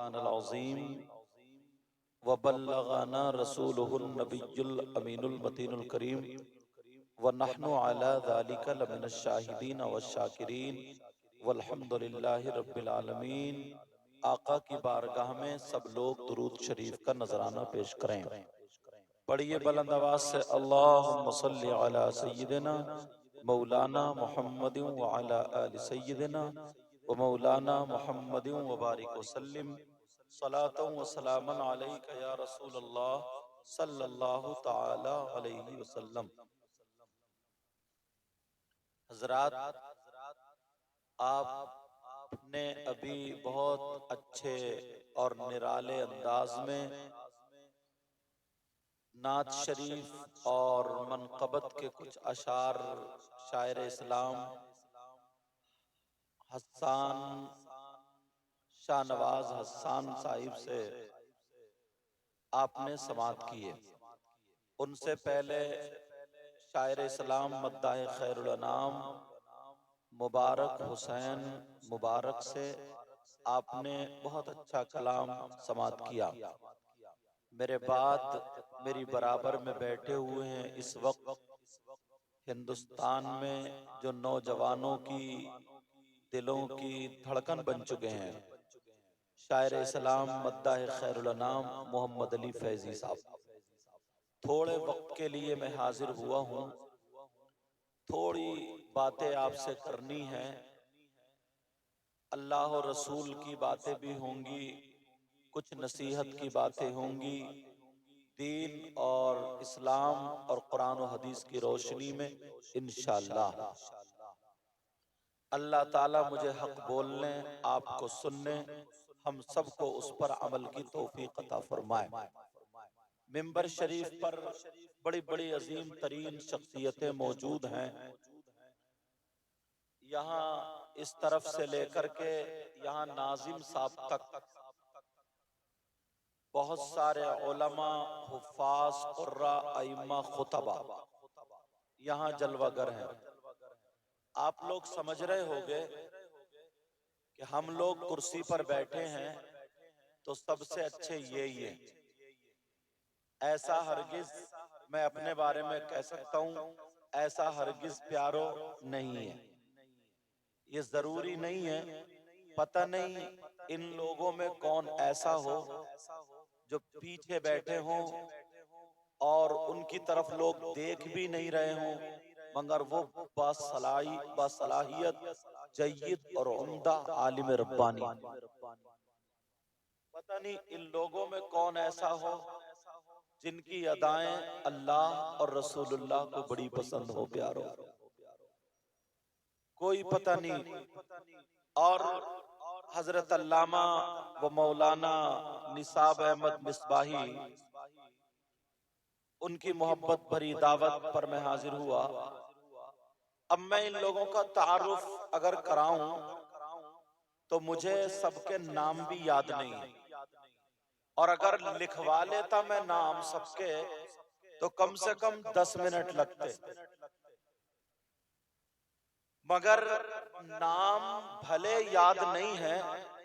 القرآن العظیم وبلغنا رسوله النبی الامین المتین الکریم ونحن علی ذلک لمن الشاہدین والشاکرین والحمد للہ رب العالمین۔ آقا کی بارگاہ میں سب لوگ درود شریف کا نذرانہ پیش کریں۔ پڑھیے بلند آواز سے اللہم صلی علی سیدنا مولانا محمد وعلی آل سیدنا ومولانا محمد وبارک وسلم صلاۃ و سلاما علیک یا رسول اللہ صلی اللہ تعالی علیہ وسلم۔ حضرات، آپ نے ابھی بہت اچھے اور نرالے انداز میں نعت شریف اور منقبت کے کچھ اشعار شاعر اسلام حسان شاہ نواز حسان صاحب سے آپ نے سماعت کیے۔ ان سے پہلے شاعر اسلام مداح خیر الانام مبارک حسین مبارک سے آپ نے بہت اچھا کلام سماعت کیا۔ میرے بعد میری برابر میں بیٹھے ہوئے ہیں اس وقت ہندوستان میں جو نوجوانوں کی دلوں کی دھڑکن بن چکے ہیں، شاعر اسلام مداح خیر الانام محمد علی فیضی صاحب۔ تھوڑے وقت کے لیے میں حاضر ہوا ہوں، تھوڑی باتیں آپ سے کرنی ہیں، اللہ اور رسول کی باتیں بھی ہوں گی، کچھ نصیحت کی باتیں ہوں گی، دین اور اسلام اور قرآن و حدیث کی روشنی میں انشاءاللہ۔ اللہ تعالیٰ مجھے حق بولنے، آپ کو سننے، ہم سب کو اس پر عمل کی توفیق عطا فرمائے۔ منبر شریف پر بڑی بڑی عظیم ترین شخصیتیں موجود ہیں، یہاں اس طرف سے لے کر کے یہاں ناظم صاحب تک بہت سارے علماء، حفاظ، قراء، ائمہ، خطبہ یہاں جلوہ گر ہیں۔ آپ لوگ سمجھ رہے ہوگے کہ ہم لوگ کرسی پر بیٹھے ہیں تو سب سے اچھے یہی ہیں۔ ایسا ہرگز میں اپنے بارے میں کہہ سکتا ہوں، ایسا ہرگز پیارو نہیں ہے، یہ ضروری نہیں ہے۔ پتہ نہیں ان لوگوں میں کون ایسا ہو جو پیچھے بیٹھے ہوں اور ان کی طرف لوگ دیکھ بھی نہیں رہے ہوں، مگر وہ باصلاحیت جید اور عمدہ عالم ربانی۔ پتہ نہیں ان لوگوں میں کون ایسا ہو جن کی ادائیں اللہ اور رسول اللہ کو بڑی پسند ہو پیارو، کوئی پتہ نہیں۔ اور حضرت علامہ و مولانا نصاب احمد مصباحی، ان کی محبت بھری دعوت پر میں حاضر ہوا۔ اب میں ان لوگوں کا تعارف اگر کراؤں تو مجھے سب کے نام بھی یاد نہیں ہے، اور اگر لکھوا لیتا میں نام سب کے تو کم سے کم 10 منٹ لگتے، مگر نام بھلے یاد نہیں ہے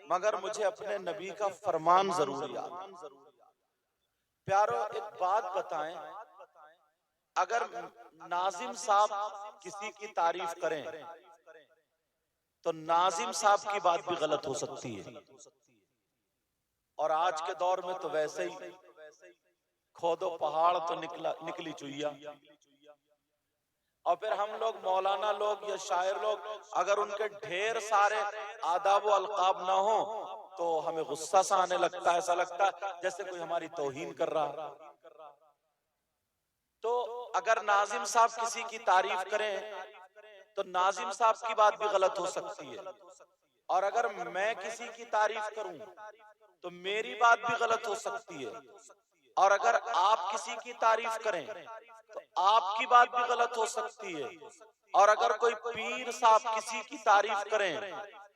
مگر مجھے اپنے نبی کا فرمان ضرور یاد ہے۔ پیارو ایک بات بتائیں، اگر ناظم صاحب کسی کی تعریف کریں تو ناظم صاحب کی بات بھی غلط ہو سکتی ہے، اور آج کے دور میں تو ویسے ہی کھودو پہاڑ تو نکلی چوئیا، اور پھر ہم لوگ مولانا لوگ یا شاعر لوگ اگر ان کے ڈھیر سارے آداب و القاب نہ ہوں تو ہمیں غصہ سا آنے لگتا ہے، ایسا لگتا ہے جیسے کوئی ہماری توہین کر رہا۔ تو اگر ناظم صاحب کسی کی تعریف کریں تو ناظم صاحب کی بات بھی غلط ہو سکتی ہے، اور اگر میں کسی کی تعریف کروں تو میری بات بھی غلط ہو سکتی ہے، اور اگر آپ کسی کی تعریف کریں تو آپ کی بات بھی غلط ہو سکتی ہے، اور اگر کوئی پیر صاحب کسی کی تعریف کریں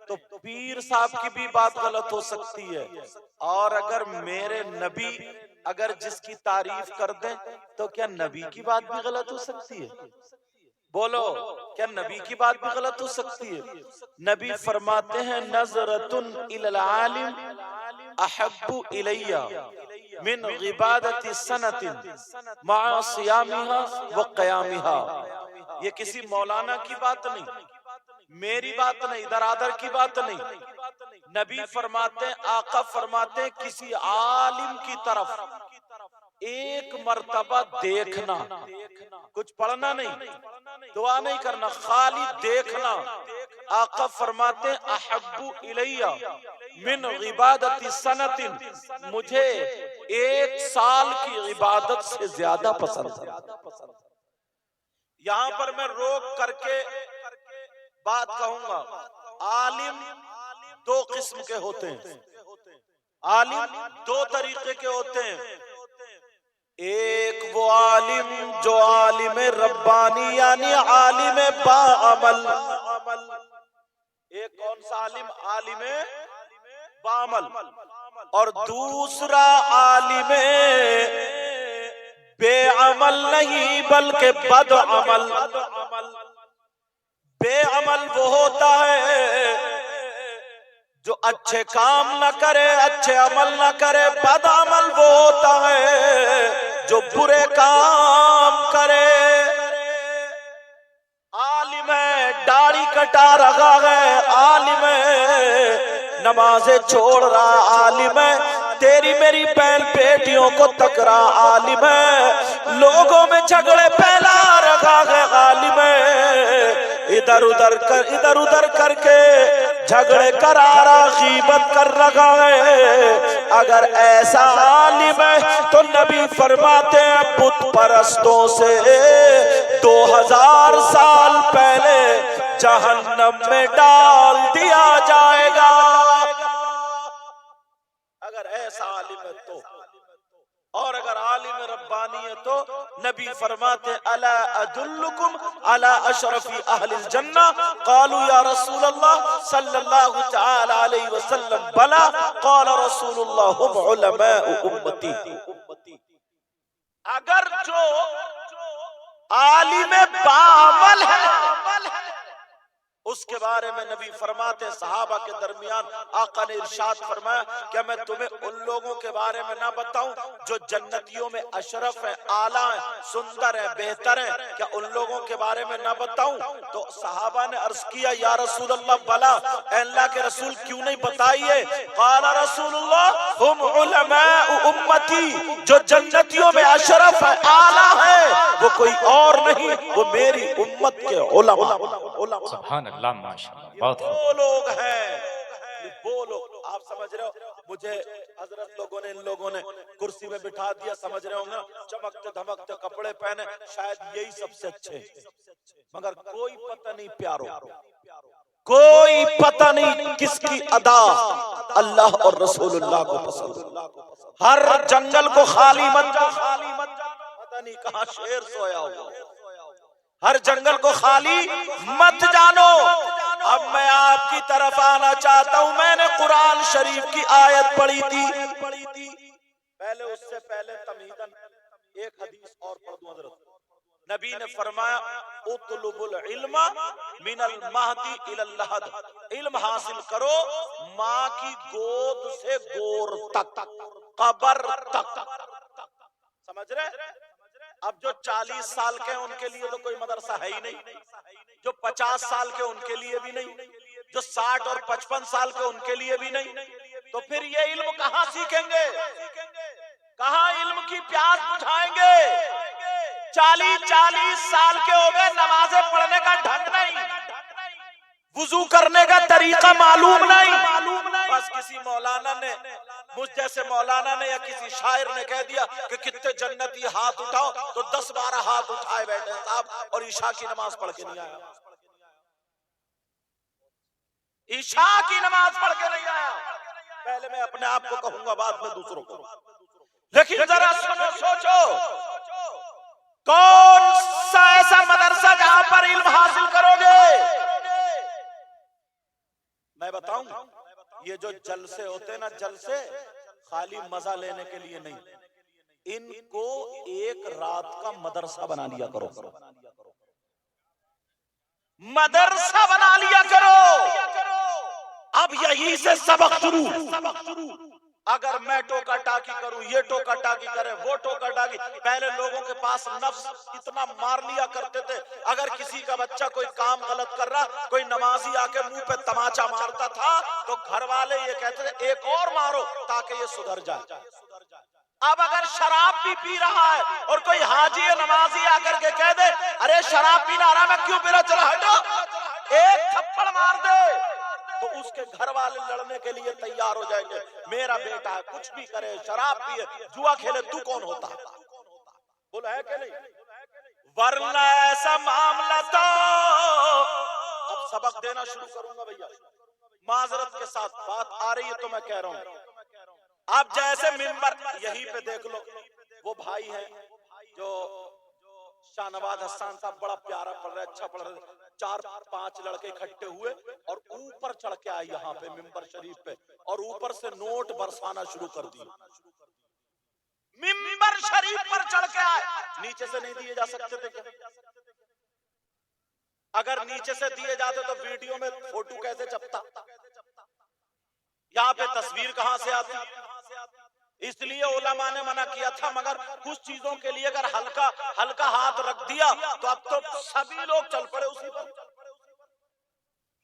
تو پیر صاحب کی بھی بات غلط ہو سکتی ہے، اور اگر میرے نبی اگر جس کی تعریف کر دیں تو کیا نبی کی بات بھی غلط ہو سکتی ہے؟ بولو، کیا نبی کی بات بھی غلط ہو سکتی ہے؟ نبی فرماتے ہیں نظرۃ الی العالم احب الی من عبادت سنت مع صیامها و قیامها. یہ کسی مولانا کی بات نہیں، میری بات نہیں، درادر کی بات نہیں. نبی فرماتے، آقا فرماتے، کسی عالم کی طرف ایک مرتبہ دیکھنا، کچھ پڑھنا نہیں، دعا نہیں کرنا، خالی دیکھنا. آقا فرماتے احب الی من عبادت سنت، مجھے ایک سال کی عبادت سے زیادہ پسند ہے. یہاں پر میں روک کر کے بات کہوں گا. عالم دو قسم کے ہوتے ہیں، عالم دو طریقے کے ہوتے ہیں. ایک وہ عالم جو عالم ربانی یعنی عالم با عمل. ایک کون سا عالم؟ عالم با عمل. اور دوسرا عالم بے عمل نہیں بلکہ بد عمل. بے عمل وہ ہوتا ہے جو اچھے کام نہ کرے، اچھے عمل نہ کرے. بد عمل وہ ہوتا ہے جو برے کام کرے. عالم ہے داڑھی کٹا رہا ہے، عالم ہے نمازیں چھوڑ رہا، عالم ہے تیری میری بہن بیٹیوں کو تکرا، عالم ہے لوگوں میں جھگڑے پھیلا رکھا ہے، عالم ہے ادھر ادھر کر کے جھگڑے کرا رہا، غیبت کر رکھا ہے. اگر ایسا عالم ہے تو نبی فرماتے ہیں بت پرستوں سے 2000 سال پہلے جہنم میں ڈال دیا جائے گا. اگر ایسا عالم ہے تو. اور اگر عالم ربانی ہے تو نبی فرماتے الا ادلکم علی اشرف اہل الجنہ، قالوا یا رسول اللہ صلی اللہ تعالی علیہ وسلم بلا، قال رسول اللہ هم علماء امتی. اگر جو عالم بعمل ہے اس کے بارے میں نبی فرماتے، صحابہ کے درمیان آقا نے ارشاد فرمایا کہ میں تمہیں ان لوگوں کے بارے میں نہ بتاؤں جو جنتیوں میں اشرف ہیں، اعلیٰ ہیں، سندر ہیں، بہتر ہیں، کیا ان لوگوں کے بارے میں نہ بتاؤں؟ تو صحابہ نے عرض کیا یا رسول اللہ بلا، اے اللہ کے رسول کیوں نہیں بتائیے؟ قال رسول اللہ ہم علماء امتی، جو جنتیوں میں اشرف ہیں، اعلیٰ ہیں، وہ کوئی اور نہیں، وہ میری امت کے علماء. سبحان اللہ، ماشاءاللہ، بہت وہ لوگ ہیں، وہ لوگ. آپ سمجھ رہے ہو مجھے حضرت لوگوں نے ان لوگوں نے کرسی میں بٹھا دیا، سمجھ رہے ہوں گے چمکتے دھمکتے کپڑے پہنے، شاید یہی سب سے اچھے، مگر کوئی پتہ نہیں پیارو، کوئی پتہ نہیں کس کی ادا اللہ اور رسول اللہ کو پسند. ہر جنگل کو خالی مت جا، پتہ نہیں کہاں شیر سویا ہو. ہر جنگل کو خالی مت جانو. اب میں آپ کی طرف آنا چاہتا ہوں. میں نے قرآن شریف کی آیت پڑھی تھی، پہلے اس سے پہلے تمہیداً ایک حدیث اور پڑھ دوں. حضرت نبی نے فرمایا اطلب العلم من المہدی الی اللحد، علم حاصل کرو ماں کی گود سے گور تک، قبر تک. سمجھ رہے؟ اب جو 40 سال کے ہیں ان کے لیے تو کوئی مدرسہ ہے ہی نہیں، جو 50 سال کے ان کے لیے بھی نہیں، جو 60 اور 55 سال کے ان کے لیے بھی نہیں. تو پھر یہ علم کہاں سیکھیں گے؟ کہاں علم کی پیاس بجھائیں گے؟ 40 سال کے ہو گئے، نمازیں پڑھنے کا ڈھنگ نہیں، وضو کرنے کا طریقہ معلوم نہیں. بس کسی مولانا نے، مجھ جیسے مولانا نے یا کسی شاعر نے کہہ دیا کہ کتنے جنتی ہاتھ اٹھاؤ، تو 10-12 ہاتھ اٹھائے بیٹھے صاحب، اور عشاء کی نماز پڑھ کے نہیں آیا. عشاء کی نماز پڑھ کے نہیں آیا. پہلے میں اپنے آپ کو کہوں گا، بعد میں دوسروں کو. لیکن ذرا سنو، سوچو کون سا ایسا مدرسہ جہاں پر علم حاصل کرو گے؟ میں بتاؤں، یہ جو جلسے ہوتے ہیں نا، جلسے خالی مزہ لینے کے لیے نہیں، ان کو ایک رات کا مدرسہ بنا لیا کرو، مدرسہ بنا لیا کرو. اب یہی سے سبق شروع. اگر میں ٹوکا ٹاکی کروں، یہ ٹوکا ٹاکی کرے، وہ ٹوکا ٹاکی، پہلے لوگوں کے پاس نفس اتنا مار لیا کرتے تھے، اگر کسی کا بچہ کوئی کام غلط کر رہا، کوئی نمازی آ کے منہ پہ تماچا مارتا تھا تو گھر والے یہ کہتے تھے ایک اور مارو تاکہ یہ سدھر جائے۔ اب اگر شراب بھی پی رہا ہے اور کوئی حاجی نمازی آ کر کے کہہ دے ارے شراب پینا آ رہا، میں کیوں پی رہا، چلا ہٹو، ایک تھپڑ مار دے، تو اس کے گھر والے لڑنے کے لیے تیار ہو جائیں گے۔ میرا بیٹا ہے، کچھ بھی کرے، شراب پیے، جوا کھیلے، تو کون ہوتا؟ بولا ہے کہ نہیں؟ ورنہ ایسا معاملہ تو اب سبق دینا شروع کروں گا بھیا، معذرت کے ساتھ بات آ رہی ہے تو میں کہہ رہا ہوں۔ اب جیسے منبر یہی پہ دیکھ لو، وہ بھائی ہیں جو شاہ نواز حسان صاحب بڑا پیارا پڑھ رہے، اچھا پڑھ رہے، 4-5 لڑکے اکٹھے ہوئے اور اوپر چڑھ کے آئے یہاں پہ منبر شریف پہ اور اوپر سے نوٹ برسانا شروع کر دی۔ منبر شریف پر چڑھ کے آئے، نیچے سے نہیں دیے جا سکتے تھے کیا؟ اگر نیچے سے دیے جاتے تو ویڈیو میں فوٹو کیسے چھپتا؟ یہاں پہ تصویر کہاں سے آتی؟ اس لیے علماء نے منع کیا تھا، مگر کچھ چیزوں کے لیے اگر ہلکا ہاتھ رکھ دیا تو اب تو سبھی لوگ چل پڑے اسی پر۔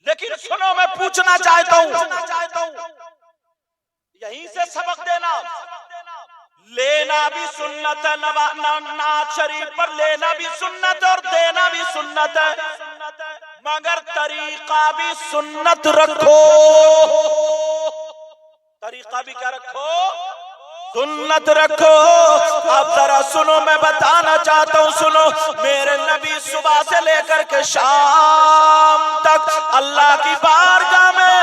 لیکن سنو، میں پوچھنا چاہتا ہوں، یہیں سے سبق دینا، لینا بھی سنت ہے، نعت شریف پر لینا بھی سنت ہے اور دینا بھی سنت ہے، مگر طریقہ بھی سنت رکھو۔ طریقہ بھی کیا رکھو؟ سنت رکھو۔ اب ذرا سنو، میں بتانا چاہتا ہوں، سنو، میرے نبی صبح سے لے کر کے شام تک اللہ کی بارگاہ میں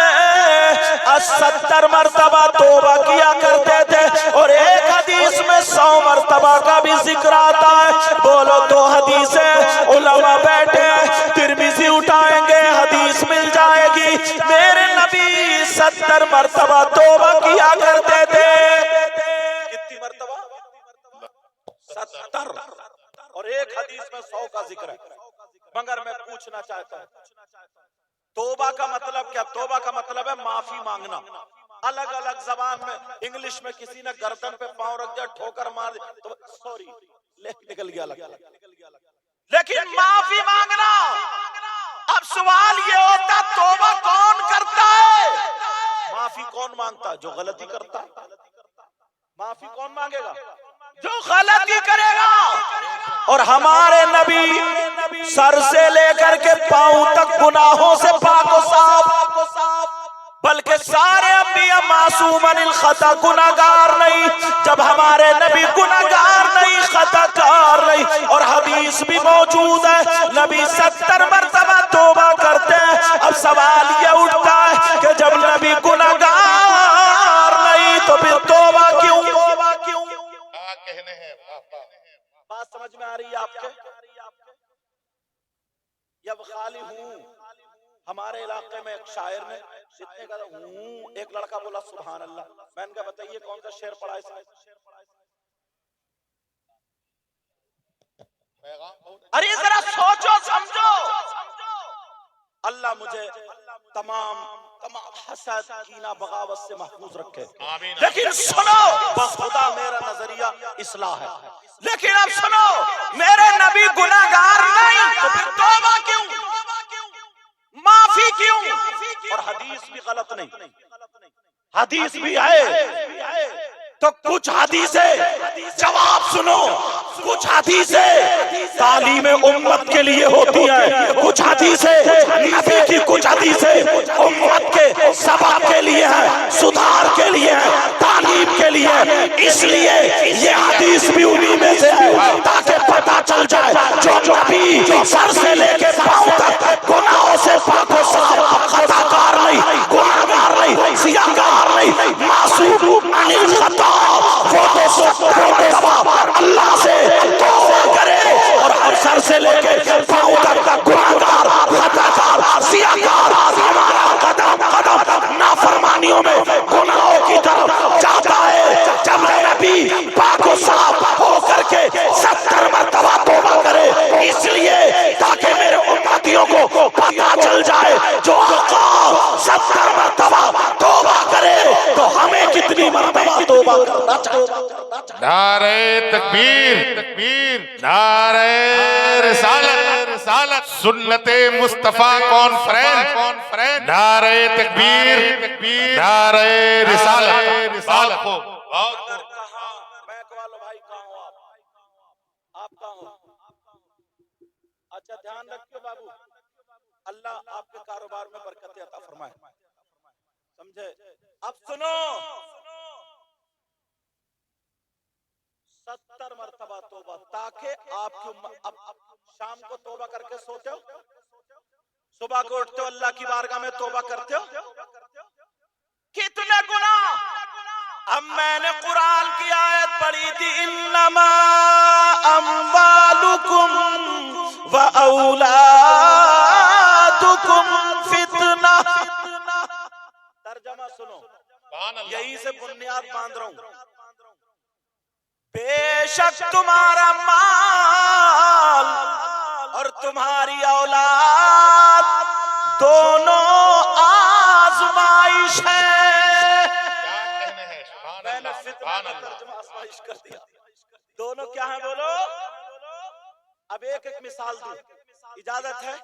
70 مرتبہ توبہ کیا کرتے تھے اور ایک حدیث میں 100 مرتبہ کا بھی ذکر آتا ہے۔ بولو، 2 حدیثیں علماء بیٹھے ہیں، ترمذی اٹھائیں گے، حدیث مل جائے گی، میرے نبی 70 مرتبہ توبہ کیا کرتے تھے۔ کتنی مرتبہ؟ 70، اور ایک حدیث میں 100 کا ذکر ہے۔ مگر میں پوچھنا چاہتا ہوں، توبہ کا مطلب کیا؟ توبہ کا مطلب ہے معافی مانگنا۔ الگ الگ زبان میں، انگلش میں کسی نے گردن پہ پاؤں رکھ دیا، ٹھوکر مار دی تو سوری نکل گیا لگا، لیکن معافی مانگنا۔ اب سوال یہ ہوتا، توبہ کون کرتا ہے؟ معافی کون مانگتا ہے؟ جو غلطی کرتا ہے۔ معافی کون مانگے گا؟ جو غلطی کرے گا۔ اور ہمارے نبی سر سے لے کر کے پاؤں تک گناہوں سے پاک و صاف، بلکہ سارے انبیاء معصوم عن الخطا، گناہگار نہیں۔ جب ہمارے نبی گناہگار نہیں، خطا کار نہیں، اور حدیث بھی موجود ہے نبی 70 مرتبہ توبہ کرتے ہیں۔ اب سوال یہ اٹھتا ہے کہ جب نبی گناہگار نہیں تو پھر توبہ کیوں؟ بات سمجھ میں آ رہی ہے آپ کے؟ جب خالی ہوں، ہمارے علاقے میں ایک شاعر نے اتنے کہا ہوں، ایک لڑکا بولا سبحان اللہ، میں نے کہا بتائیے کون سا شعر پڑھا اس نے؟ ارے ذرا سوچو سمجھو۔ اللہ مجھے تمام حسد، کینہ، بغاوت سے محفوظ رکھے۔ لیکن سنو، بخدا میرا نظریہ اصلاح ہے، لیکن اب سنو، میرے نبی گناہگار نہیں تو پھر توبہ کیوں؟ معافی کیوں؟ اور حدیث بھی غلط نہیں، حدیث بھی ہے تو کچھ حدیثیں، جواب سنو، کچھ حدیثیں تعلیم امت کے لیے ہوتی ہیں، کچھ حدیثیں نبی کی، کچھ حدیثیں امت کے سبق کے لیے ہیں، سدھار کے لیے ہیں، تعلیم کے لیے۔ اس لیے یہ حدیث بھی انہی میں سے ہے تاکہ پتہ چل جائے جو نبی سر سے لے کے پاؤں تک گناہوں سے پاک و صاف، خطا کار نہیں، گناہگار نہیں، سیاہگار نہیں، معصوم عن الخطا، وہ تو 70 مرتبہ اللہ سے توبہ کرے اور ہر سر سے لے کے پاؤں تک کا گناہگار، خطا کار، سیاہگار، ہمارا قدم قدم نافرمانیوں میں گناہوں کی طرف جاتا ہے۔ جب نبی پاک و صاف ہو کر کے 70 مرتبہ توبہ کرے، اس لیے تاکہ میرے امتیوں کو پتہ چل جائے جو آقا 70 مرتبہ توبہ کرے تو ہمیں کتنی مرتبہ توبہ کرنا چاہتا۔ نعرہ تکبیر، نعرہ رسالت، سنت مصطفیٰ کانفرنس، نعرہ تکبیر، نعرہ رسالت۔ بات ہو میں اقبال بھائی کہاں ہوں؟ آپ کہاں ہوں؟ اچھا دھیان رکھیے بابو، اللہ آپ کے کاروبار میں برکت عطا فرمائے، سمجھے؟ اب سنو، 70 مرتبہ توبہ، تاکہ آپ کی اب شام کو توبہ کر کے سوتے ہو، صبح کو اٹھتے ہو اللہ کی بارگاہ میں توبہ کرتے ہو، کتنے گناہ۔ اب میں نے قرآن کی آیت پڑھی تھی، انما اموالکم و اولادکم فتنہ۔ ترجمہ سنو، یہی سے بنیاد باندھ رہا ہوں، بے شک تمہارا مال اور تمہاری اولاد دونوں آزمائش ہے۔ میں نے فتنہ کا ترجمہ آزمائش کر دیا، دونوں کیا ہیں بولو؟ اب ایک ایک مثال دوں، اجازت ہے؟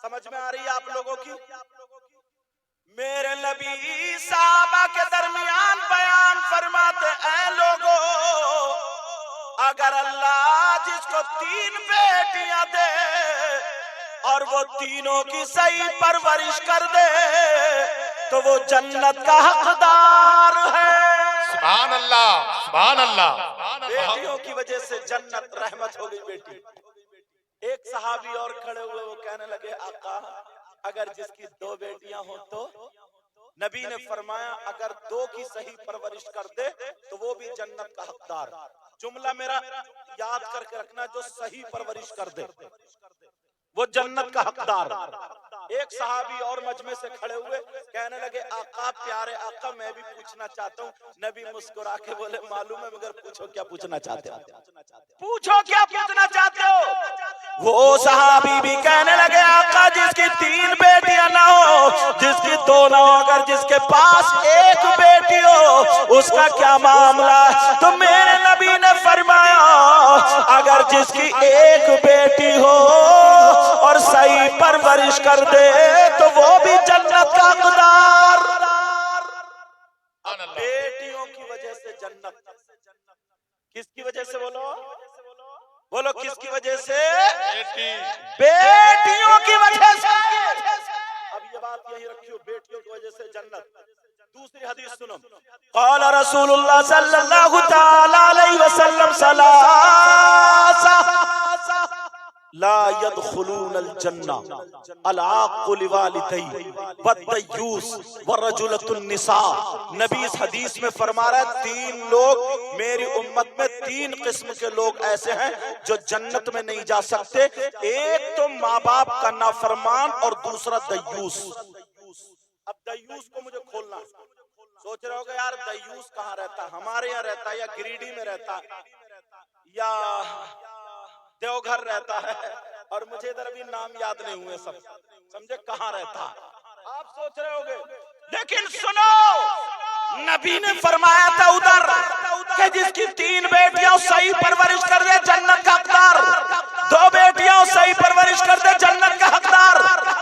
سمجھ میں آ رہی ہے آپ لوگوں کی؟ میرے نبی صحابہ کے درمیان بیان فرماتے، اے لوگو، اگر اللہ جس کو 3 بیٹیاں دے اور وہ تینوں کی صحیح پرورش کر دے تو وہ جنت کا حقدار ہے۔ سبحان اللہ، سبحان اللہ۔ بیٹیوں کی وجہ سے جنت رحمت ہو گئی بیٹی۔ ایک صحابی اور کھڑے ہوئے، وہ کہنے لگے، آقا اگر جس کی 2 بیٹیاں ہوں تو؟ نبی نے فرمایا اگر 2 کی صحیح پرورش کر دے تو وہ بھی جنت کا حقدار۔ جملہ میرا یاد کر کے رکھنا، جو صحیح پرورش کر دے وہ جنت کا حقدار۔ ایک صحابی اور مجمع سے کھڑے ہوئے، کہنے لگے، آقا پیارے آقا میں بھی پوچھنا چاہتا ہوں۔ نبی مسکرا کے بولے، معلوم ہے مگر پوچھو کیا پوچھنا چاہتے ہو؟ پوچھو کیا پوچھنا چاہتے ہو؟ وہ صحابی بھی کہنے لگے، آقا جس کی 3 بیٹیاں نہ ہو، جس کی 2 نہ ہو، اگر جس کے پاس 1 بیٹی ہو اس کا کیا معاملہ؟ تو میرے نبی نے فرمایا اگر جس کی 1 بیٹی ہو اور صحیح پرورش کر دے تو وہ بھی جنت کا حقدار۔ بیٹیوں کی وجہ سے جنت، کس کی وجہ سے بولو؟ بولو کس کی وجہ سے؟ بیٹیوں کی وجہ سے۔ اب یہ بات یہی رکھیو، بیٹیوں کی وجہ سے جنت۔ دوسری حدیث سنو، قال رسول اللہ صلی اللہ تعالی علیہ وسلم، لا يدخلون الجنہ العاق لوالدیہ والدیوس ورجلۃ النساء۔ نبی اس حدیث میں فرما رہا ہے 3 لوگ میری امت میں، 3 قسم کے لوگ ایسے ہیں جو جنت میں نہیں جا سکتے۔ ایک تو ماں باپ کا نافرمان اور دوسرا دیوس۔ اب دیوس کو مجھے کھولنا، سوچ رہے ہوگا یار دیوس کہاں رہتا؟ ہمارے یہاں رہتا ہے یا گریڈی میں رہتا یا دیوگھر رہتا ہے، اور مجھے ادھر بھی نام یاد نہیں ہوئے سب، سمجھے کہاں رہتا؟ آپ سوچ رہے ہوگے، لیکن سنو، نبی نے فرمایا تھا ادھر کہ جس کی 3 بیٹیاں صحیح پرورش کر دے جنت کا حقدار، 2 بیٹیاں صحیح پرورش کر دے جنت کا حقدار،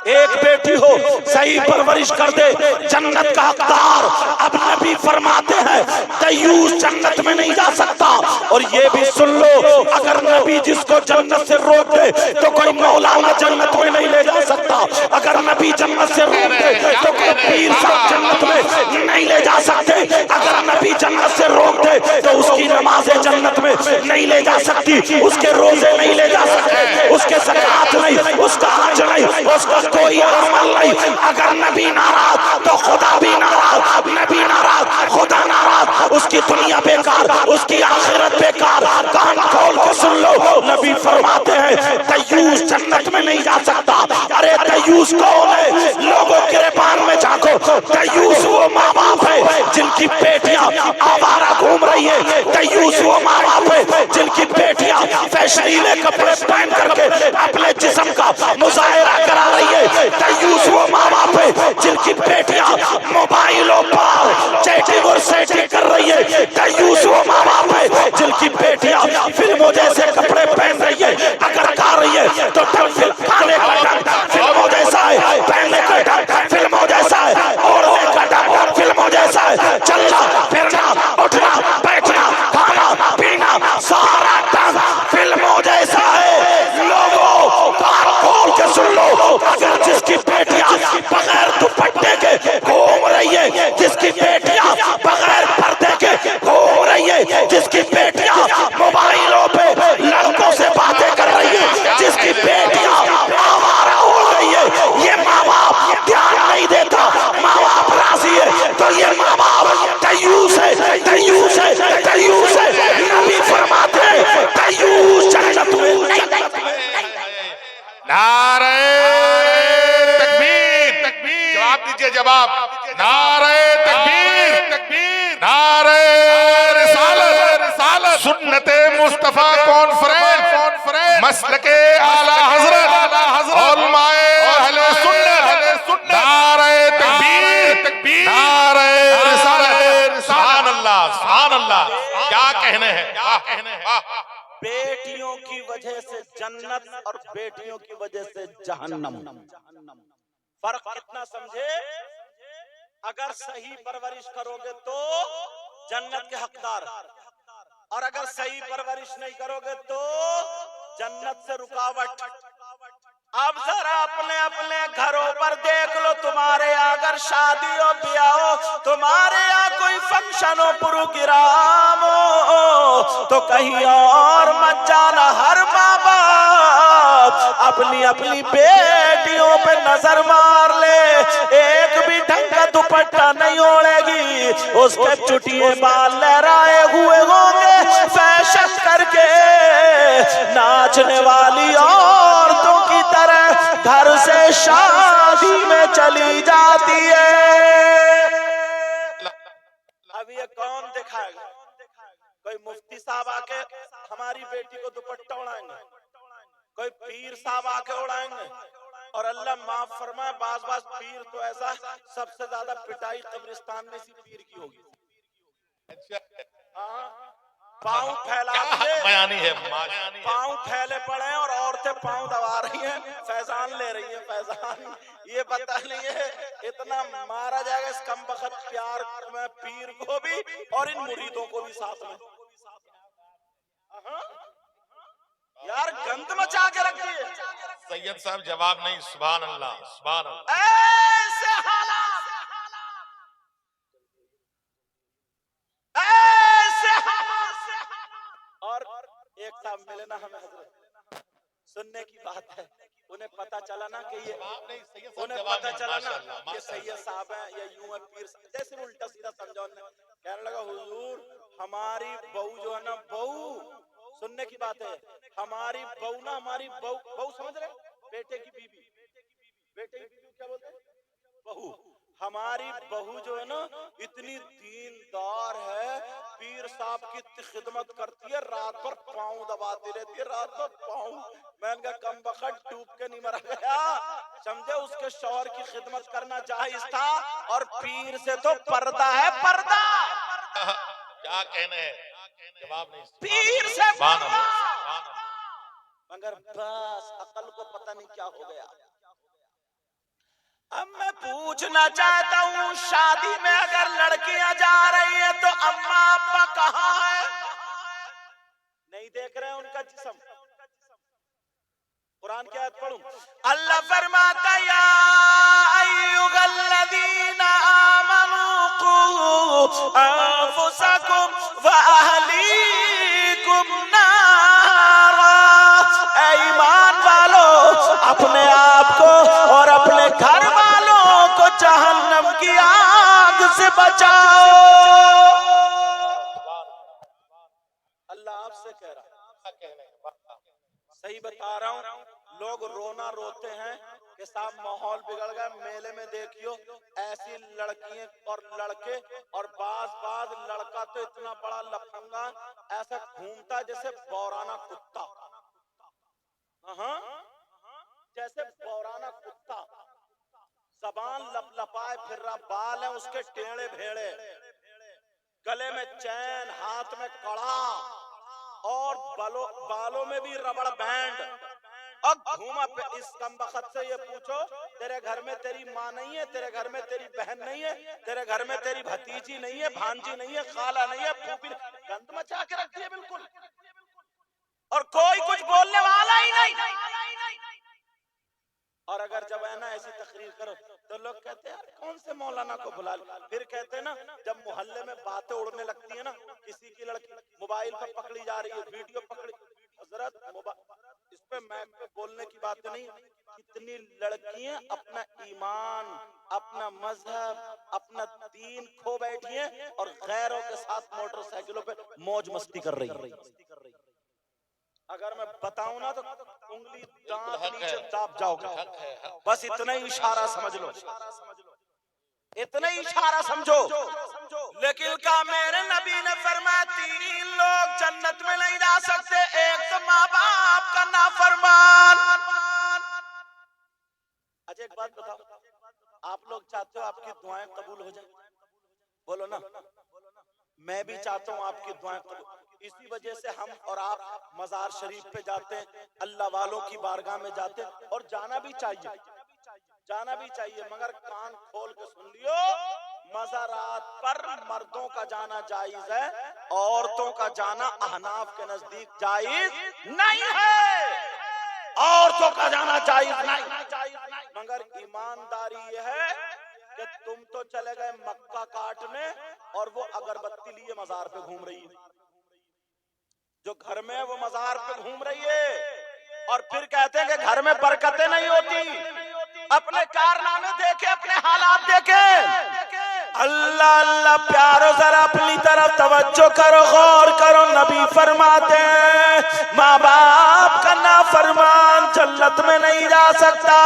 1 بیٹی ہو صحیح پرورش کر دے جنت کا حقدار۔ اب نبی فرماتے ہیں دیوس جنت میں نہیں جا سکتا۔ اور یہ بھی سن لو، اگر نبی جس کو جنت سے روک دے تو کوئی مولانا جنت میں نہیں لے جا سکتا۔ اگر نبی جنت سے روک دے تو کوئی پیر صاحب جنت میں نہیں لے جا سکتے۔ اگر نبی جنت سے روک دے تو اس کی نمازیں جنت میں نہیں لے جا سکتی، اس کے روزے نہیں لے جا سکتے، اس کے زکات نہیں، اس کا حج نہیں، اس کا کوئی عمل نہیں۔ اگر نبی ناراض تو خدا بھی ناراض، نبی ناراض خدا ناراض، اس کی دنیا بیکار، اس کی آخرت بیکار۔ کان کھول کے سن لو، نبی فرماتے ہیں دیوس جنت میں نہیں جا سکتا۔ ارے دیوس کون ہے؟ لوگوں گریبان میں جھانکو، دیوس وہ ماں باپ ہے جن کی بیٹیاں آوارہ گھوم رہی ہیں، دیوس وہ ماں باپ ہے جن کی بیٹیاں پیشنیلے کپڑے پہن کر کے اپنے جسم کا مظاہرہ کرا رہی ہے. دیوس وہ ماں باپ ہے جن کی بیٹیاں موبائلوں پر چیٹنگ اور سیٹنگ کر رہی ہے. دیوس وہ ماں باپ ہے جن کی بیٹیاں فلموں جیسے کپڑے پہن رہی ہے. اگر کھا رہی ہے تو کھانے کا ڈھنگ فلموں جیسا ہے, پہننے کا ڈھنگ فلموں جیسا ہے, اوڑھنے کا ڈھنگ فلموں جیسا ہے, چلنا پھرنا اٹھنا بیٹھنا کھانا پینا سارا ڈھنگ فلموں جیسا ہے. لوگوں کان کھول کے سن لو, اگر جس کی بیٹیاں بغیر دوپٹے کے گھوم رہی ہے, جس کی بیٹیاں بغیر پردے کے گھوم رہی ہے, جس کی بیٹیاں موبائلوں پہ لڑکوں سے باتیں کر رہی ہے, جس کی بیٹیاں آوارہ ہو گئی ہے, یہ ماں باپ دھیان نہیں دیتا, ماں باپ راضی ہے تو یہ ماں باپ دیوس ہے, دیوس ہے, دیوس ہے. نبی فرماتے ہیں دیوس جنت میں نعرہ تکبیر, جواب دیجئے جواب. نعرہ تکبیر, نعرہ رسالت, سنت مصطفیٰ کانفرنس, مسلک اعلی حضرت علماء اہل سنت. نعرہ تکبیر, نعرہ رسالت. سبحان اللہ, سبحان اللہ. کیا کہنے ہیں, کیا کہنے ہیں. بیٹیوں کی وجہ سے جنت اور بیٹیوں کی وجہ سے جہنم. فرق کتنا سمجھے؟ اگر صحیح پرورش کرو گے تو جنت کے حقدار, اور اگر صحیح پرورش نہیں کرو گے تو جنت سے رکاوٹ. اب ذرا اپنے اپنے گھروں پر دیکھ لو, تمہارے اگر شادی ہو بیاہ ہو, تمہارے یہاں کوئی فنکشن ہو پروگرام ہو, تو کہیں اور مت جانا. ہر ماں باپ اپنی اپنی بیٹیوں پہ نظر مار لے, ایک بھی ڈھنگ کا دوپٹہ نہیں اوڑھے گی, اس کے چٹیے بال لہرائے ہوئے ہوں گے, فیشن کر کے ناچنے والی عورتوں کی طرح گھر سے شادی میں چلی جاتی ہے. اب یہ کون دکھائے گا؟ کوئی مفتی صاحب آ کے ہماری بیٹی کو دوپٹہ اڑائیں گے, کوئی پیر صاحب آ کے اڑائیں گے, اور اللہ معاف فرمائے بعض پیر تو ایسا سب سے زیادہ پٹائی قبرستان میں اسی پیر کی ہوگی. پاؤں پھیلا دیے, پاؤں پھیلے پڑے ہیں اور عورتیں پاؤں دبا رہی ہیں, فیضان لے رہی ہیں, فیضان. یہ پتہ نہیں ہے اتنا مارا جائے گا اس کم بخت پیار میں پیر کو بھی اور ان مریدوں کو بھی ساتھ میں. یار گند مچا کے رکھ دیے. سید صاحب جواب نہیں. سبحان اللہ, سبحان اللہ. ایسے حالات, ایسے حالات. اور ایک صاحب ملے نا ہمیں حضرت, سننے کی بات ہے, انہیں پتا چلا نا کہ یہ, انہیں پتا چلا نا کہ سید صاحب ہیں یا یوں ہے پیر صاحب, جیسے الٹا سیدھا سمجھا. کہنے لگا حضور ہماری بہو جو ہے نا, بہو سننے کی بات ہے, ہماری بہو نا, ہماری بہو سمجھ رہے, بیٹے کی بیوی, بیٹے کی بیوی کیا بولتے ہیں, بہو. ہماری بہو جو ہے نا اتنی دیندار ہے, پیر صاحب کی خدمت کرتی ہے, رات بھر پاؤں دباتی رہتی ہے, رات بھر پاؤں. میں نے کہا کم بخت ڈوب کے نہیں مرا گیا, سمجھے اس کے شوہر کی خدمت کرنا جائز تھا, اور پیر سے تو پردہ ہے, پردہ. کیا کہنے ہیں, جواب نہیں. پیر سے پردہ, مگر بس عقل کو پتہ نہیں کیا ہو گیا. اب میں پوچھنا چاہتا ہوں, شادی میں اگر لڑکیاں جا رہی ہیں تو اماں ابا کہاں ہے؟ نہیں دیکھ رہے ہیں ان کا جسم. قرآن کی آیت پڑھوں, اللہ فرماتا یا ایھا الذین آمنوا قوا انفسکم واہلیکم نارا. اے ایمان والو, اپنے آپ کو اور اپنے گھر والوں کو جہنم کی آگ سے بچاؤ. اللہ آپ سے کہہ رہا, صحیح بتا رہا ہوں. لوگ رونا روتے ہیں کہ صاحب ماحول بگڑ گیا. میلے میں دیکھیو ایسی لڑکیاں اور لڑکے, اور بعض لڑکا تو اتنا بڑا لفنگا ایسا گھومتا جیسے بورانا کتا. جیسے بورانا کتا زبان لپ لپائے پھر رہا، بال ہیں اس کے ٹیڑے بھیڑے، گلے میں چین، ہاتھ میں کڑا، اور بالوں میں بھی ربڑ بینڈ، اور گھوما پہ اس کمبخت سے یہ پوچھو تیرے گھر میں تیری ماں نہیں ہے، تیرے گھر میں تیری بہن نہیں ہے، تیرے گھر میں تیری بھتیجی نہیں ہے، بھانجی نہیں ہے، خالہ نہیں ہے، پھوپھی نہیں، گند مچا کے رکھ دیے بالکل، اور کوئی کچھ بولنے والا ہی نہیں۔ اور اگر جب ہے نا ایسی تقریر کرو تو لوگ کہتے ہیں یار کون سے مولانا کو بلا لیا، پھر کہتے ہیں نا جب محلے میں باتیں اڑنے لگتی ہیں نا، کسی کی لڑکی موبائل پہ پکڑی جا رہی ہے، ویڈیو پکڑی، حضرت اس پہ میک پہ بولنے کی بات نہیں، کتنی لڑکیاں اپنا ایمان، اپنا مذہب، اپنا دین کھو بیٹھی ہیں اور غیروں کے ساتھ موٹر سائیکلوں پہ موج مستی کر رہی ہیں۔ اگر میں بتاؤں نا تو انگلی دانت نیچے داب جاؤ گا، بس اتنا ہی اشارہ سمجھ لو، اتنا ہی اشارہ سمجھو۔ لیکن کہا میرے نبی نے فرمایا 3 لوگ جنت میں نہیں جا سکتے، ایک تو ماں باپ کا نافرمان۔ اچھا ایک بات بتاؤ، آپ لوگ چاہتے ہو آپ کی دعائیں قبول ہو جائیں؟ بولو نا، میں بھی چاہتا ہوں آپ کی دعائیں قبول، اسی وجہ سے ہم اور آپ مزار شریف پہ جاتے ہیں، اللہ والوں کی بارگاہ میں جاتے ہیں، اور جانا بھی چاہیے، جانا بھی چاہیے، مگر کان کھول کے سن لیو، مزارات پر مردوں کا جانا جائز ہے، عورتوں کا جانا احناف کے نزدیک جائز نہیں ہے، عورتوں کا جانا جائز نہیں، مگر ایمانداری یہ ہے کہ تم تو چلے گئے مکہ کاٹنے اور وہ اگربتی لیے مزار پہ گھوم رہی ہے، جو گھر میں وہ مزار پہ گھوم رہی ہے، اور پھر کہتے ہیں کہ گھر میں برکتیں نہیں ہوتی۔ اپنے کارنامے دیکھے، اپنے حالات دیکھے۔ اللہ اللہ پیارو ذرا اپنی طرف توجہ کرو، غور کرو، نبی فرماتے ہیں ماں باپ کا نافرمان جنت میں نہیں جا سکتا۔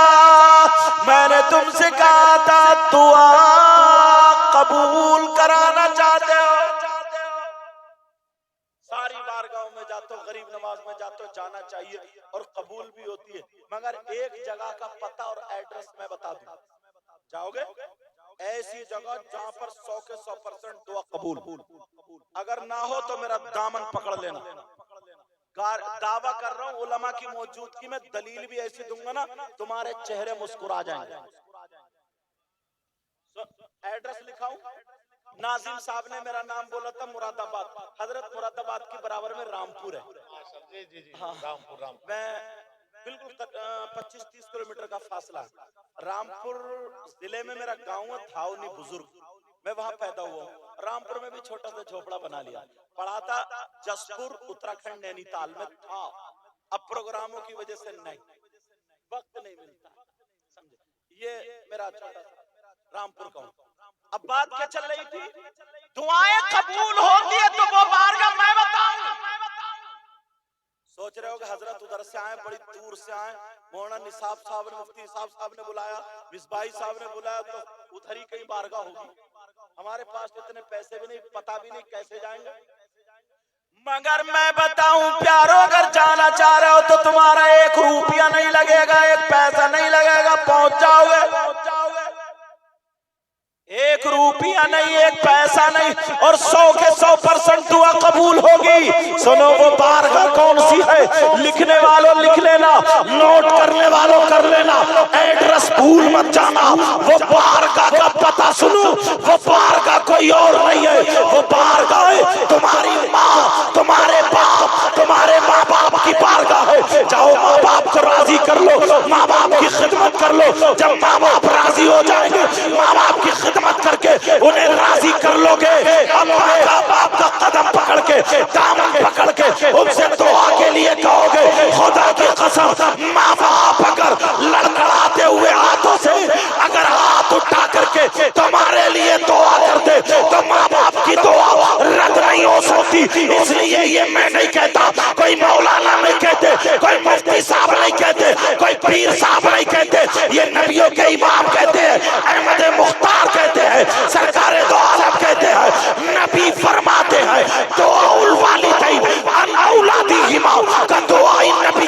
میں نے تم سے کہا تھا دعا قبول کرانا چاہتے ہو، ساری بارگاہوں میں جاتے ہو، غریب نواز میں جاتے ہو، جانا چاہیے اور قبول بھی ہوتی ہے، مگر ایک جگہ کا پتہ اور ایڈریس میں بتا دوں، جاؤ گے ایسی جگہ جہاں پر 100 کے 100% دعا قبول، اگر نہ ہو تو میرا دامن پکڑ لینا، دعویٰ کر رہا ہوں علماء کی موجودگی میں دلیل بھی ایسی دوں گا نا تمہارے چہرے مسکرا جائیں گے۔ ایڈریس لکھاؤں، ناظم صاحب نے میرا نام بولا تھا مراد آباد، حضرت مراد آباد کی برابر میں رامپور ہے، میں بالکل 25-30 کلومیٹر کا فاصلہ ہے، رامپور ضلع میں میرا گاؤں ہے دھاؤنی بزرگ، میں وہاں پیدا ہوا ہوں، رامپور میں بھی چھوٹا سا جھوپڑا بنا لیا، پڑھا تھا جسپور اتراکھنڈ نینی تال میں تھا، اب پروگراموں کی وجہ سے نہیں، وقت نہیں ملتا، سمجھے، یہ میرا چھوٹا سا رامپور کا ہوں۔ اب بات کیا چل رہی تھی، دعائیں قبول ہوتی ہے تو وہ بارگاہ میں بتاؤں، سوچ رہے ہو کہ حضرت ادھر سے آئے، بڑی دور سے آئے، مولانا نصاب صاحب نے، مفتی نصاب صاحب نے بلایا، مصباحی صاحب نے بلایا، تو ادھر ہی کہیں بارگاہ ہوگی، ہمارے پاس اتنے پیسے بھی نہیں، پتہ بھی نہیں کیسے جائیں گے، مگر میں بتاؤں پیارو اگر جانا چاہ رہے ہو تو تمہارا 1 روپیہ نہیں لگے گا، 1 پیسہ نہیں لگے گا، پہنچ جاؤ گے، 1 روپیہ نہیں، 1 پیسہ نہیں، اور 100 کے 100% دعا قبول ہوگی۔ سنو وہ بارگاہ کون سی ہے، لکھنے والوں لکھ لینا، نوٹ کرنے والوں کر لینا، ایڈریس بھول مت جانا، وہ بارگاہ کا پتہ سنو، وہ بارگاہ کوئی اور نہیں ہے، وہ بارگاہ ہے تمہاری ماں، تمہارے باپ، تمہارے ماں باپ کی بارگاہ ہے۔ جاؤ ماں باپ کو راضی کر لو، ماں باپ کی خدمت کر لو، جب ماں باپ راضی ہو جائیں گے، ماں باپ کی خدمت کر کے انہیں راضی کر لو گے، ابا کا باپ کا قدم پکڑ کے، دامن پکڑ کے ان سے دعا کے لیے کہو گے، خدا کی قسم ماں باپ اگر لڑکڑاتے ہوئے ہاتھوں سے اگر ہاتھ اٹھا کر کے تمہارے لیے دعا کر دے تو ماں باپ کی دعا رد نہیں ہو سکتی۔ اس لیے یہ میں نہیں کہتا، کوئی مولانا نہیں کہتے، کوئی مفتی صاحب نہیں کہتے، کوئی پیر صاحب نہیں کہتے، یہ نبیوں کے امام کہتے ہیں، احمد مختار کہتے ہیں، سرکار دو عالم کہتے ہیں، نبی فرماتے ہیں دعا الوالدین ان اولادہما کا دعا نبی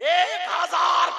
1000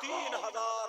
3000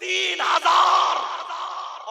3000।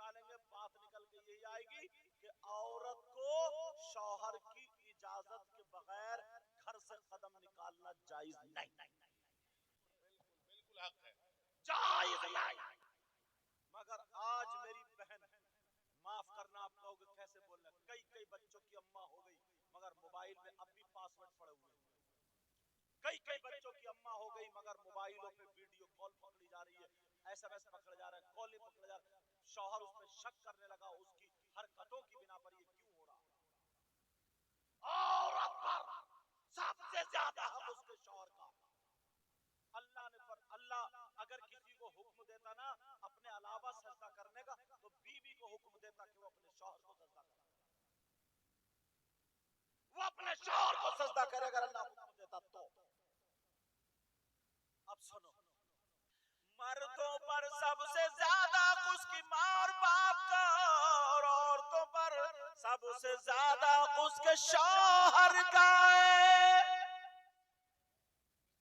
نکالیں گے بات نکل کے یہی آئے گی کہ عورت کو شوہر کی اجازت کے بغیر گھر سے قدم نکالنا جائز نہیں. بالکل حق ہے, جائز نہیں. مگر آج میری بہن, معاف کرنا آپ کہو گے کیسے بولنا, کئی بچوں کی اماں ہو گئی مگر موبائل میں اب بھی پاس ورڈ پڑے ہوئے ہیں. کئی بچوں کی اماں ہو گئی مگر موبائلوں پہ ویڈیو کال پکڑی جا رہی ہے, ایس ایم ایس پکڑا جا رہا ہے, کالیں پکڑا جا رہا ہے. شوہر اس پہ شک کرنے لگا اس کی حرکتوں کی بنا پر, یہ کیوں ہو رہا. عورت پر سب سے زیادہ حق اس کے شوہر کا. اللہ نے پر اللہ اگر کسی کو حکم دیتا نا اپنے علاوہ سجدہ کرنے کا تو بیوی کو حکم دیتا کہ وہ اپنے شوہر کو سجدہ کرے. وہ اپنے شوہر کو سجدہ کرے اگر اللہ حکم دیتا تو. اب سنو, مردوں پر سب سے زیادہ اس کی ماں اور باپ کا, اور عورتوں پر سب سے زیادہ اس کے شوہر کا.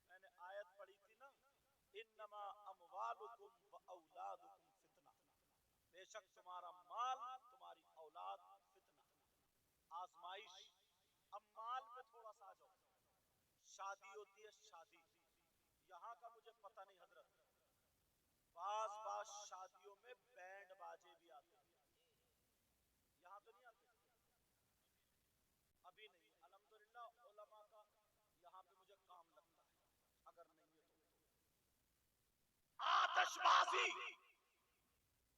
میں نے آیت پڑھی تھی نا, انما اموالکم و اولادکم فتنہ, بے شک تمہارا مال تمہاری اولاد فتنہ, آزمائش. اب مال پہ تھوڑا سا جاؤ. شادی ہوتی ہے, شادی یہاں کا مجھے پتہ نہیں حضرت, بعض شادیوں میں بینڈ باجے بھی آتے ہیں, یہاں تو نہیں آتے, ابھی نہیں. الحمدللہ علماء کا یہاں پہ مجھے کام لگتا ہے, اگر نہیں ہے تو آتش بازی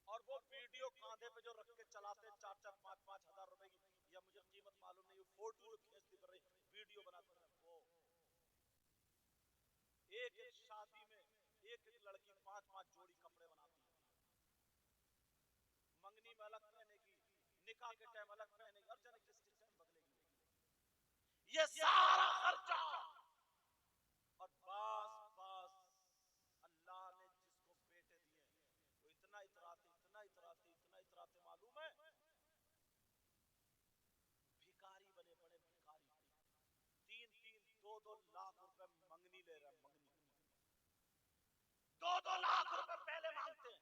اور وہ ویڈیو کاندھے پہ جو رکھ کے چلاتے ہیں 4-4 5-5 ہزار روپے کی, یا مجھے قیمت معلوم نہیں, فوٹو کھینچتی کر رہی ویڈیو بناتے ہیں. وہ ایک شادی میں ایک لڑکی 5-5 جوڑی کپڑے بناتی ہے, منگنی میں الگ پہنے گی, نکاح کے ٹائم الگ پہنے گی, اور جانے کس ٹائم بدلے گی. یہ سارا خرچہ. اور بعض اللہ نے جس کو بیٹے دیے وہ اتنا اتراتے معلوم ہے, بھکاری بنے پڑے بھکاری. 3-2 لاکھ روپے منگنی لے رہا, منگنی 2 لاکھ روپے پہلے مانگتے ہیں.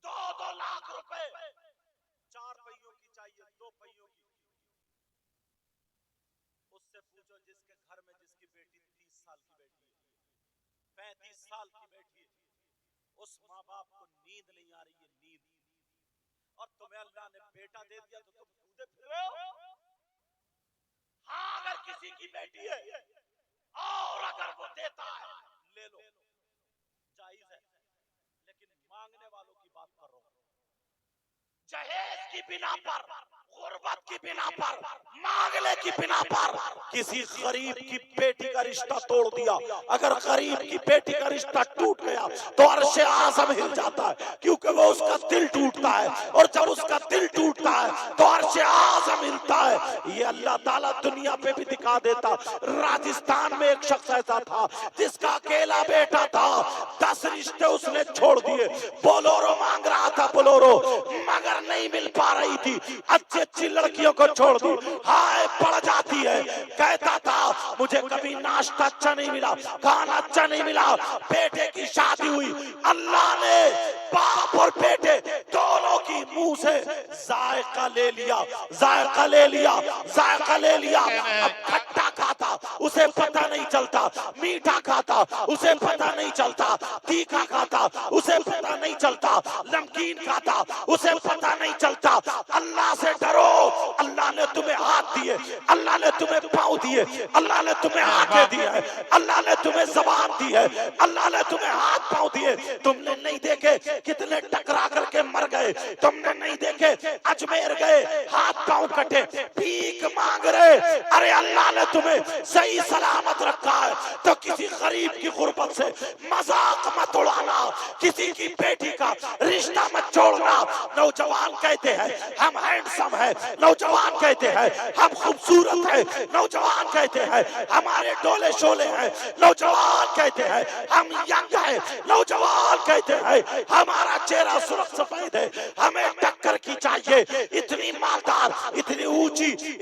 2 لاکھ روپے 4 پہیوں کی چاہیے, 2 پہیوں کی. اس سے پوچھو جس کے گھر میں جس کی بیٹی 30 سال کی بیٹی ہے, 35 سال کی بیٹی ہے, اس ماں باپ کو نیند نہیں آ رہی ہے, نیند. اور تمہیں اللہ نے بیٹا دے دیا تو تم کودے پھر رہے ہو. ہاں اگر کسی کی بیٹی ہے اور اگر وہ دیتا ہے لے لو, جائز ہے, لیکن مانگنے والوں کی بات کر رہا ہوں. جہیز کی بنا پر, غربت کی بنا پر, مانگنے کی بنا پر کسی غریب کی بیٹی کا رشتہ توڑ دیا. اگر غریب کی بیٹی کا رشتہ ٹوٹ گیا تو عرش اعظم ہل جاتا ہے, کیونکہ وہ اس کا دل ٹوٹتا ہے, اور جب اس کا دل ٹوٹتا ہے تو عرش اعظم ہلتا ہے. یہ اللہ تعالیٰ دنیا پہ بھی دکھا دیتا. راجستھان میں ایک شخص ایسا تھا جس کا اکیلا بیٹا تھا, 10 رشتے اس نے چھوڑ دیے. بولورو مانگ رہا تھا, بولورو, مگر نہیں مل پا رہی تھی. اچھی لڑکیوں کو چھوڑ دی, ہائے پڑ جاتی ہے. کہتا تھا مجھے کبھی ناشتہ اچھا نہیں ملا, کھانا اچھا نہیں ملا. بیٹے کی شادی ہوئی, اللہ نے باپ اور بیٹے دونوں کی منہ سے ذائقہ لے لیا. اب کھٹا کھاتا اسے پتہ نہیں چلتا, میٹھا کھاتا اسے پتہ نہیں چلتا, تیکھا کھاتا اسے پتہ نہیں چلتا, نمکین کھاتا اسے پتہ نہیں چلتا. اللہ سے ڈرو. اللہ نے تمہیں ہاتھ دیے, اللہ نے تمہیں پاؤں دیے, اللہ نے تمہیں آنکھیں دی ہے, اللہ نے تمہیں زبان دی ہے, اللہ نے تمہیں ہاتھ پاؤں دیے. تم نے نہیں دیکھے کتنے ٹکرا کر کے مر گئے, تم نے نہیں دیکھے اجمیر گئے ہاتھ پاؤں کٹے, بھیک مانگ رہے. ارے اللہ نے تمہیں صحیح سلامت رکھا ہے تو کسی غریب کی غربت سے مذاق مت اڑانا, کسی کی بیٹی کا رشتہ مت چھوڑنا. نوجوان کہتے ہیں ہم ہینڈسم ہیں, نوجوان کہتے ہیں ہم خوبصورت ہیں, نوجوان کہتے ہیں ہمارے ڈولے شولے ہیں, نوجوان کہتے ہیں ہم ینگ ہیں, نوجوان کہتے ہیں ہمارا چہرہ سرخ سفید ہے, ہمیں ٹکر کی چاہیے. اتنی مالدار, اتنی اونچی,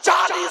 40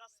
10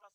10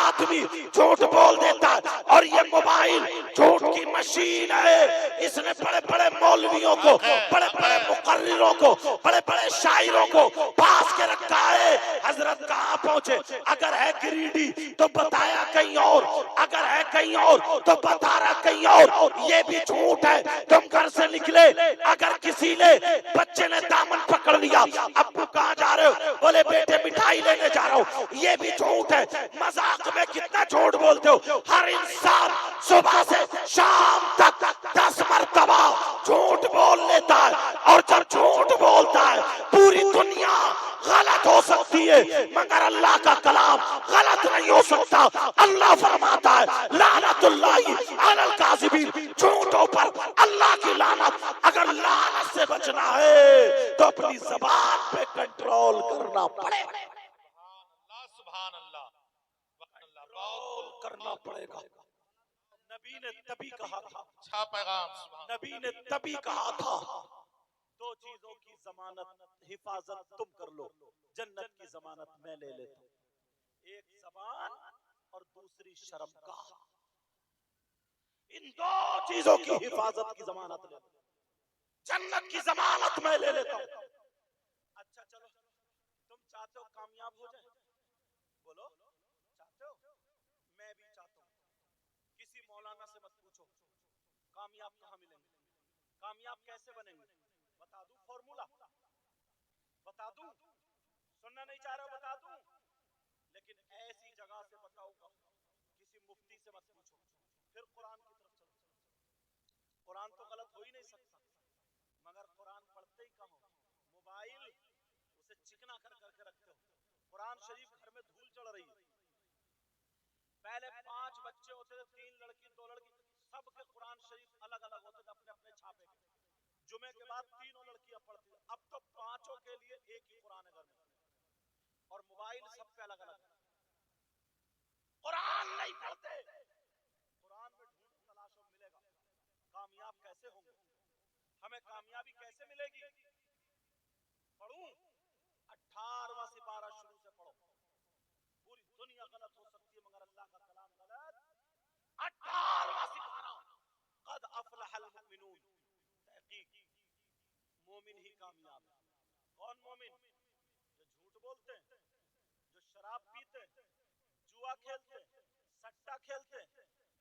آدمی جھوٹ بول دیتا ہے اور یہ موبائل جھوٹ کی مشین ہے. اس نے بڑے بڑے مولویوں کو, بڑے بڑے مقرروں کو, بڑے بڑے شاعروں کو پاس کے رکھا ہے. حضرت کہاں پہنچے؟ اگر ہے گریڈی تو بتایا کہیں اور, اگر ہے کہیں اور تو بتا رہا کہیں اور. یہ بھی جھوٹ ہے. تم گھر سے نکلے, اگر کسی نے بچے نے دامن پکڑ لیا, ابو کہاں جا رہے ہو؟ بولے بیٹے مٹھائی لینے جا رہا ہوں. یہ بھی جھوٹ ہے. مذاق میں کتنا جھوٹ بولتے ہو. ہر انسان صبح سے شام تک 10 مرتبہ جھوٹ بول لیتا ہے, اور جب جھوٹ بولتا ہے پوری دنیا غلط ہو سکتی ہے مگر اللہ کا کلام غلط نہیں ہو سکتا. اللہ فرماتا ہے لعنت اللہ علی الکاذبین, جھوٹوں پر اللہ کی لعنت. اگر لعنت سے بچنا ہے تو اپنی زبان پہ کنٹرول کرنا پڑے گا, سبحان اللہ بہت کرنا پڑے گا. نبی نے تبھی کہا تھا, اچھا پیغام. سبحان نبی نے تبھی کہا تھا, دو چیزوں کی ضمانت حفاظت تم کر لو, جنت کی ضمانت میں لے لیتا ہوں. ایک زبان اور دوسری شرمگاہ. ان دو چیزوں کی حفاظت کی ضمانت لے, جنت کی ضمانت میں لے لیتا ہوں. اچھا چلو, تم چاہتے ہو کامیاب ہو جائے؟ بولو چاہتے ہو؟ میں بھی چاہتا ہوں. کسی مولانا سے مت پوچھو کامیاب کہاں ملیں گے, کامیاب کیسے بنیں گے. بتا دوں فارمولا, بتا دوں, سننا نہیں چاہ رہا بتا دوں, لیکن ایسی جگہ سے بتاؤں گا. کسی مفتی سے مت پوچھو, پھر قرآن کی طرف چلو. قرآن تو غلط ہو ہی نہیں سکتا, مگر قرآن پڑھتے ہی کم ہو. موبائل اسے چکنا کر کر کے رکھتے ہو. قرآن شریف گھر میں دھول چڑھ رہی ہے. پہلے 5 بچے ہوتے تھے, 3 لڑکی 2 لڑکی, سب کے قرآن شریف الگ الگ ہوتے تھے اپنے اپنے چھاپے کے. جمعے کے بعد 3 لڑکیاں پڑھتی ہیں. اب تو 5 کے لیے ایک ہی قرآن ہے گھر میں, اور موبائل سب پہ الگ الگ. قرآن نہیں پڑھتے. قرآن میں ڈھونڈ تلاشو ملے گا. کامیاب کیسے ہوں گے, ہمیں کامیابی کیسے ملے گی؟ پڑھوں 18واں سپارہ شروع سے پڑھو. پوری دنیا غلط ہو سکتی ہے مگر اللہ کا کلام غلط. 18واں سپارہ, قد افلح المؤمنون. تحقیق مومن ہی کامیاب ہے. کون مومن؟ جو جھوٹ بولتے ہیں, جو شراب پیتے, جوا کھیلتے, سٹا کھیلتے,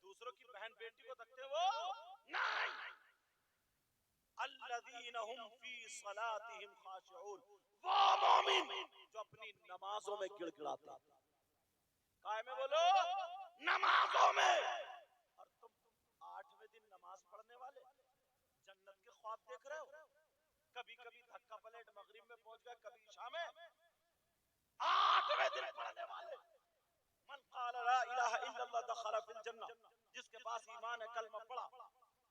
دوسروں کی بہن بیٹی کو دیکھتے, وہ نہیں. الذین هم فی صلاتهم خاشعون, وہ مومن جو اپنی نمازوں میں گڑ گڑاتے ہیں. قائم میں بولو نمازوں میں. اور تم 8ویں دن نماز پڑھنے والے جنت کے خواب دیکھ رہے ہو. کبھی کبھی دھکا پلیٹ مغرب میں پہنچ گئے, کبھی عشاء میں. 8ویں دن پڑھنے والے. من قال لا الہ الا اللہ دخل فی الجنہ, جس کے پاس ایمان ہے کلمہ پڑھا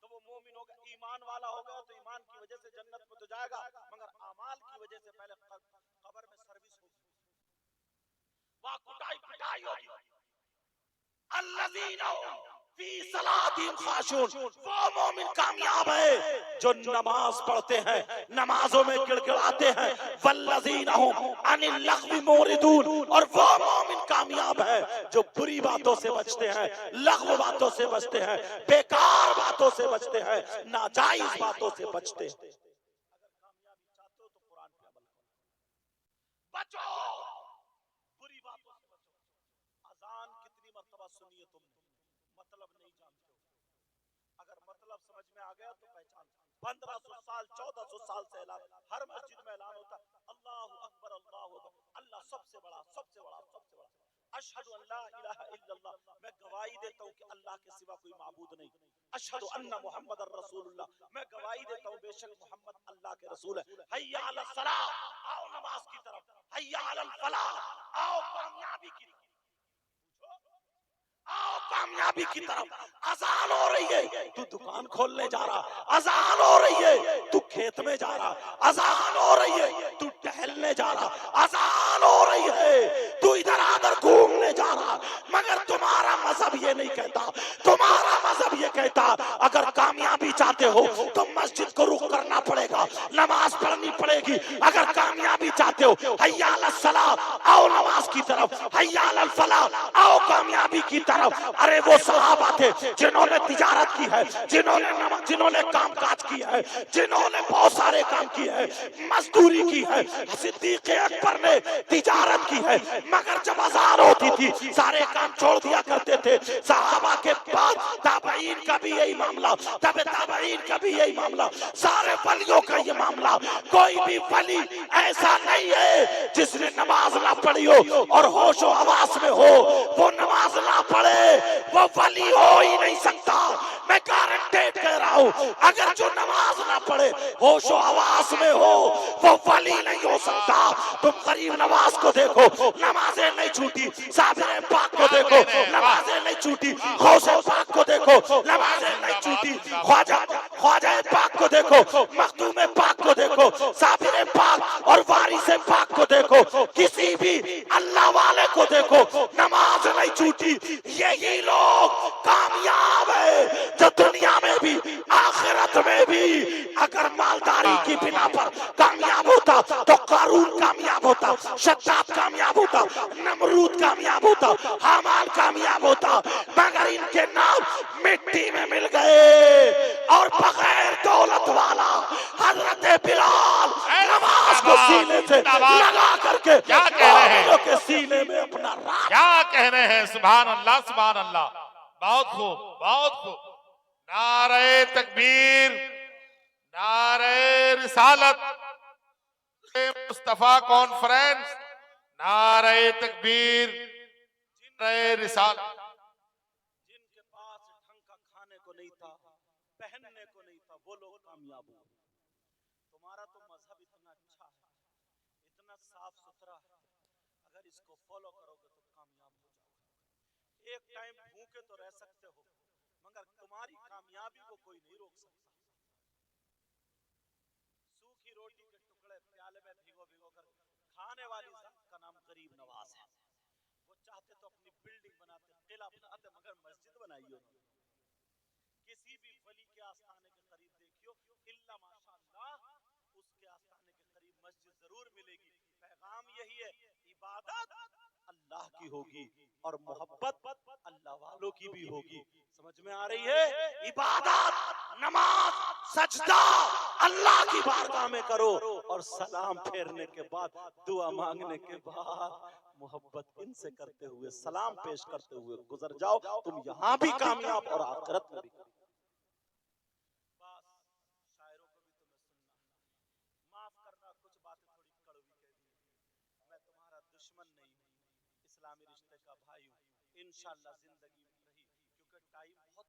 تو وہ مومن ہوگا. ایمان والا ہوگا تو ایمان کی وجہ سے جنت میں تو جائے گا, مگر اعمال کی وجہ سے پہلے قبر میں سروس ہوگی, وہاں کٹائی پٹائی ہوگی. الذین فی صلاتہم خاشعون, وہ مومن کامیاب ہے جو نماز پڑھتے ہیں, نمازوں میں گڑگڑاتے ہیں. والذین هم عن اللغو معرضون, اور وہ مومن کامیاب ہے جو بری باتوں سے بچتے ہیں, لغو باتوں سے بچتے ہیں, بیکار باتوں سے بچتے ہیں, ناجائز باتوں سے بچتے ہیں. اگر کامیابی چاہتے ہو تو قرآن پہ عمل کرو. بچو بری باتوں سے بچو. اذان کتنی مرتبہ سنی ہے تم نے, مطلب نہیں جانتے ہو. اگر مطلب سمجھ میں آ گیا تو پہچان. 1500 سال 1400 سال سے اعلان, ہر مسجد میں اعلان ہوتا اللہ اکبر اللہ اکبر, اللہ سب سے بڑا سب سے بڑا سب سے بڑا. اشہد ان لا الہ الا اللہ, میں گواہی دیتا ہوں کہ اللہ کے سوا کوئی معبود نہیں. اشہد ان محمد الرسول اللہ, میں گواہی دیتا ہوں بے شک محمد اللہ کے رسول ہے. حی علی الصلاۃ, آؤ نماز کی طرف. حی علی الفلاح, آؤ کامیابی کی طرف. آؤ کامیابی کی طرف. اذان ہو رہی ہے تو دکان کھولنے جا رہا, اذان ہو رہی ہے تو کھیت میں جا رہا, اذان ہو رہی ہے تو ٹہلنے جا رہا, اذان ہو رہی ہے تو ادھر ادھر گھومنے جا رہا. مگر تمہارا مذہب یہ نہیں کہتا, تمہارا مذہب یہ کہتا اگر کامیابی چاہتے ہو تو مسجد کو رخ کرنا پڑے گا, نماز پڑھنی پڑے گی. اگر کامیابی چاہتے کرتے ہو حی علی الصلاۃ آؤ نماز کی طرف, حی علی الفلاح آؤ کامیابی کی طرف. ارے وہ صحابہ تھے جنہوں نے تجارت کی ہے, جنہوں نے کام کاج کیا ہے, جنہوں نے بہت سارے کام کیے ہیں, مزدوری کی ہے. صدیق اکبر نے تجارت کی ہے, مگر جب اذان ہوتی تھی سارے کام چھوڑ دیا کرتے تھے. صحابہ کے بعد تابعین کا بھی یہی معاملہ, تابعین کا بھی یہی معاملہ, سارے ولیوں کا یہ معاملہ. کوئی بھی ولی ایسا نہیں ہے جس نے نماز نہ پڑھی ہو اور ہوش و حواس میں ہو. وہ نماز نہ پڑھے وہ ولی ہو ہی نہیں سکتا. میں گارنٹیڈ کہہ رہا ہوں, اگر جو نماز نہ پڑھے ہوش و حواس میں ہو وہ ولی نہیں ہو سکتا. تم غریب نواز کو دیکھو, نمازیں نہیں چھوٹی. صابر پاک کو دیکھو, نمازیں نہیں چھوٹی. غوث پاک کو دیکھو, نمازیں نہیں چھوٹی. خواجہ پاک کو دیکھو, مخدوم پاک کو دیکھو, صابر پاک اور وارث پاک کو دیکھو, کسی بھی اللہ والے کو دیکھو, نماز نہیں چھوٹی. یہی لوگ کامیاب ہے جو دنیا میں بھی آخرت میں بھی. اگر مالداری کی بنا پر کامیاب ہوتا تو قارون کامیاب ہوتا, شداد کامیاب ہوتا, نمرود کامیاب ہوتا, حامان کامیاب ہوتا. مگر ان کے نام مٹی میں مل گئے. اور بغیر دولت والا حضرت بلال نماز کو سینے سے لگا کر کے کیا کہہ رہے ہیں, مومنوں کے سینے میں اپنا رات. کیا کہہ رہے ہیں, سبحان اللہ سبحان اللہ. بہت خوب بہت خوب. نعرہ تکبیر, نعرہ رسالت, مصطفیٰ کانفرنس, نعرہ تکبیر, نعرہ رسالت. جن کے پاس ڈھنگ کا کھانے کو نہیں تھا, پہننے کو نہیں تھا, وہ لوگ کامیاب ہوئے. تمہارا تو مذہب اتنا اچھا ہے, اتنا صاف ستھرا ہے, اگر اس کو فالو کرو گے تو کامیاب ہو جاؤ گے. ایک ٹائم بھوکے تو رہ سکتے ہو, مگر تمہاری کامیابی کو کوئی نہیں روک سکتا. سوکھی روٹی کے ٹکڑے پیالے میں بھیگو بھیگو کر کھانے والی ذات کا نام غریب نواز ہے. وہ چاہتے تو اپنی بلڈنگ بناتے, قلعہ بناتے, مگر مسجد بنائی ہوتی. کسی بھی ولی کے آستانے کے قریب دیکھیو, الا ماشاءاللہ اس کے آستانے کے قریب مسجد ضرور ملے گی. پیغام یہی ہے, عبادت اللہ کی ہوگی اور محبت اللہ والوں کی بھی ہوگی. سمجھ میں آ رہی ہے؟ عبادت, نماز, سجدہ اللہ کی بارگاہ میں کرو, اور سلام پھیرنے کے بعد, دعا مانگنے کے بعد محبت ان سے کرتے ہوئے, سلام پیش کرتے ہوئے گزر جاؤ. تم یہاں بھی کامیاب اور آخرت میں بھی. بس شاعروں کو بھی تمہیں سننا ہے. معاف کرنا, کچھ باتیں تھوڑی کڑوی کہہ دی. میں تمہارا دشمن نہیں ہوں, اسلامی رشتے کا بھائی ہوں. انشاءاللہ زندگی میں رہی, کیونکہ ٹائم بہت